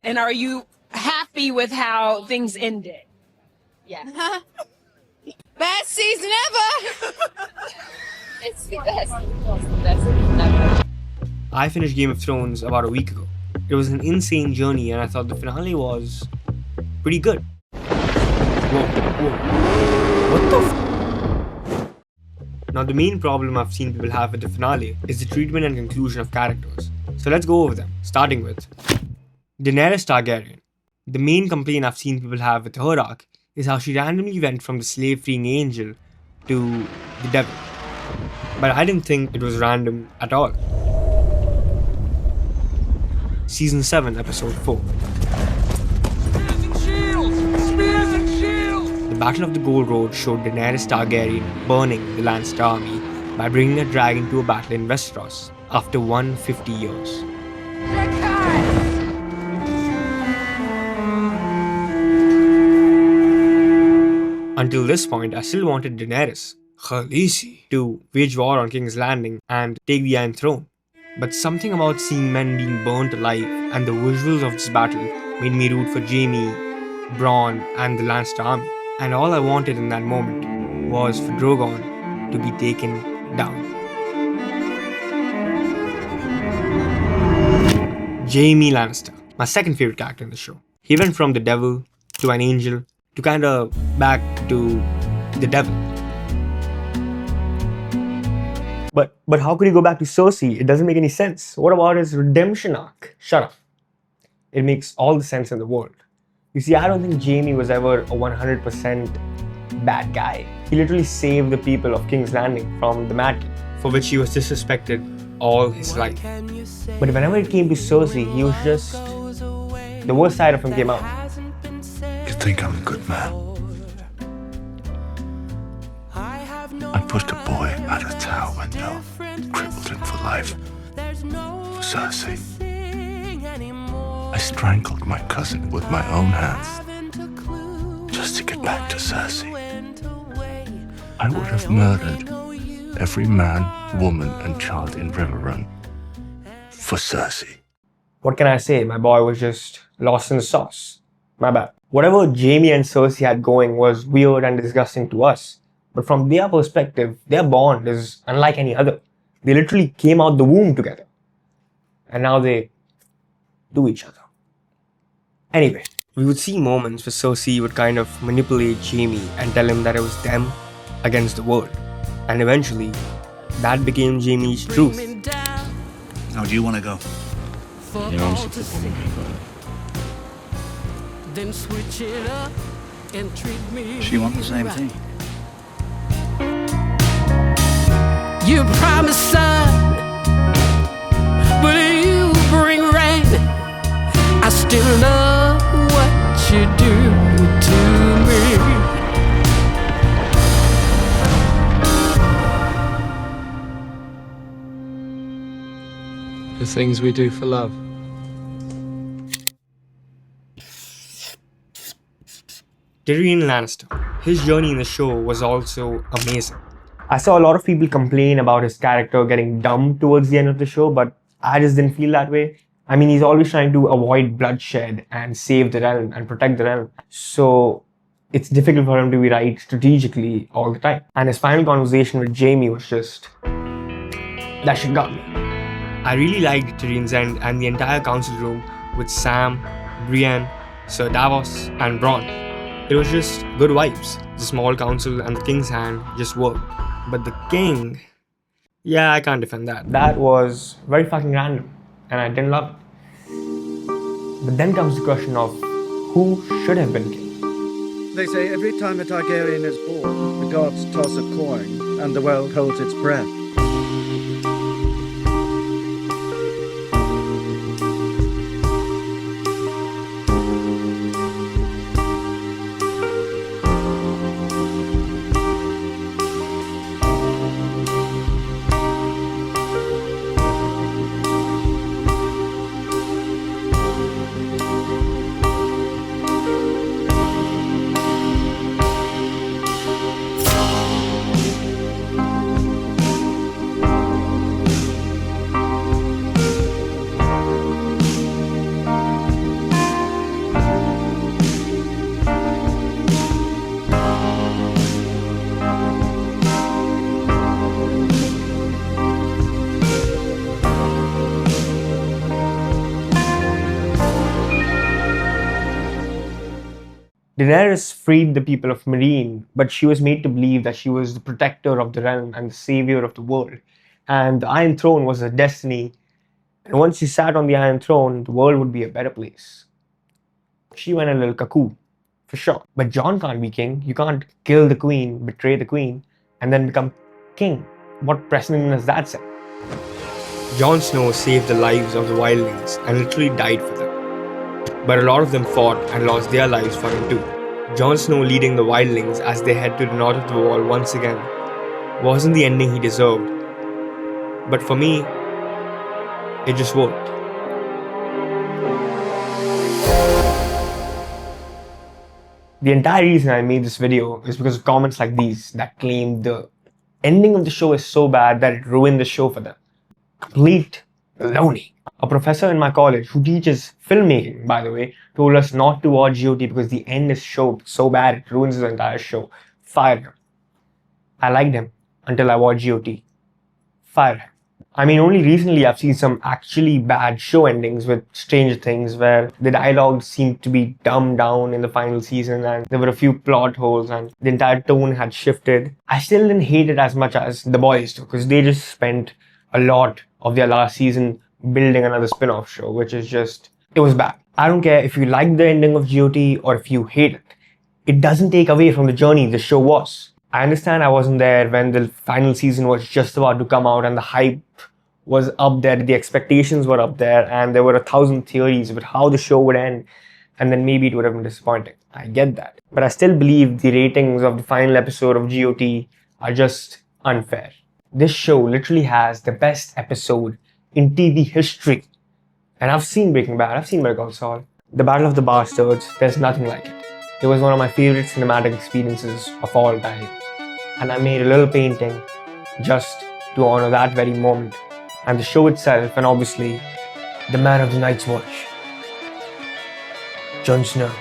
And are you happy with how things ended? Yeah. Best season ever! It's the best. It's the best season ever. I finished Game of Thrones about a week ago. It was an insane journey, and I thought the finale was pretty good. Whoa, whoa. What the Now, the main problem I've seen people have with the finale is the treatment and conclusion of characters. So let's go over them, starting with Daenerys Targaryen. The main complaint I've seen people have with her arc is how she randomly went from the slave-freeing angel to the devil. But I didn't think it was random at all. Season 7, Episode 4. The Battle of the Gold Road showed Daenerys Targaryen burning the Lannister army by bringing a dragon to a battle in Westeros after 150 years. Until this point, I still wanted Daenerys, Khaleesi, to wage war on King's Landing and take the Iron Throne. But something about seeing men being burnt alive and the visuals of this battle made me root for Jaime, Bronn, and the Lannister army. And all I wanted in that moment was for Drogon to be taken down. Jaime Lannister, my second favorite character in the show. He went from the devil to an angel to kind of back to the devil. But how could he go back to Cersei? It doesn't make any sense. What about his redemption arc? Shut up. It makes all the sense in the world. You see, I don't think Jaime was ever a 100% bad guy. He literally saved the people of King's Landing from the Mad King, for which he was disrespected all his life. But whenever it came to Cersei, he was just... the worst side of him came out. You think I'm a good man? I pushed a boy out a tower window, crippled him for life. For Cersei. I strangled my cousin with my own hands, just to get back to Cersei. I would have murdered every man, woman, and child in Riverrun for Cersei. What can I say? My boy was just lost in the sauce. My bad. Whatever Jaime and Cersei had going was weird and disgusting to us. But from their perspective, their bond is unlike any other. They literally came out the womb together. And now they do each other. Anyway, we would see moments where Cersei would kind of manipulate Jaime and tell him that it was them against the world. And eventually, that became Jaime's truth. Now, do you want to go? Yeah, I'm supposed to go. Then switch it up and treat me. She wants the same thing. You promised sun, but you bring rain. I still love what you do to me. The things we do for love. Tyrion Lannister. His journey in the show was also amazing. I saw a lot of people complain about his character getting dumb towards the end of the show, but I just didn't feel that way. I mean, he's always trying to avoid bloodshed and save the realm and protect the realm. So it's difficult for him to be right strategically all the time. And his final conversation with Jaime was just... that shit got me. I really liked Tyrion's end and the entire council room with Sam, Brienne, Sir Davos, and Bronn. It was just good vibes. The small council and the king's hand just worked. But the king... yeah, I can't defend that. That was very fucking random. And I didn't love it. But then comes the question of who should have been king. They say every time a Targaryen is born, the gods toss a coin and the world holds its breath. Daenerys freed the people of Meereen, but she was made to believe that she was the protector of the realm and the savior of the world. And the Iron Throne was her destiny. And once she sat on the Iron Throne, the world would be a better place. She went a little cuckoo, for sure. But Jon can't be king. You can't kill the queen, betray the queen, and then become king. What precedent does that set? Jon Snow saved the lives of the wildlings and literally died for them. But a lot of them fought and lost their lives for him too. Jon Snow leading the wildlings as they head to the north of the wall once again wasn't the ending he deserved. But for me, it just worked. The entire reason I made this video is because of comments like these that claim the ending of the show is so bad that it ruined the show for them. Complete baloney. A professor in my college who teaches filmmaking, by the way, told us not to watch GOT because the end is so bad it ruins the entire show. Fire him. I liked him until I watched GOT. Fire him. I mean, only recently I've seen some actually bad show endings with Stranger Things where the dialogue seemed to be dumbed down in the final season and there were a few plot holes and the entire tone had shifted. I still didn't hate it as much as The Boys do because they just spent a lot of their last season building another spin-off show, which is just, it was bad. I don't care if you like the ending of GOT or if you hate it. It doesn't take away from the journey the show was. I understand I wasn't there when the final season was just about to come out and the hype was up there, the expectations were up there, and there were 1,000 theories about how the show would end, and then maybe it would have been disappointing. I get that. But I still believe the ratings of the final episode of GOT are just unfair. This show literally has the best episode in TV history. And I've seen Breaking Bad, I've seen Better Call Saul. The Battle of the Bastards, there's nothing like it. It was one of my favorite cinematic experiences of all time. And I made a little painting just to honor that very moment. And the show itself, and obviously, the man of the Night's Watch, Jon Snow.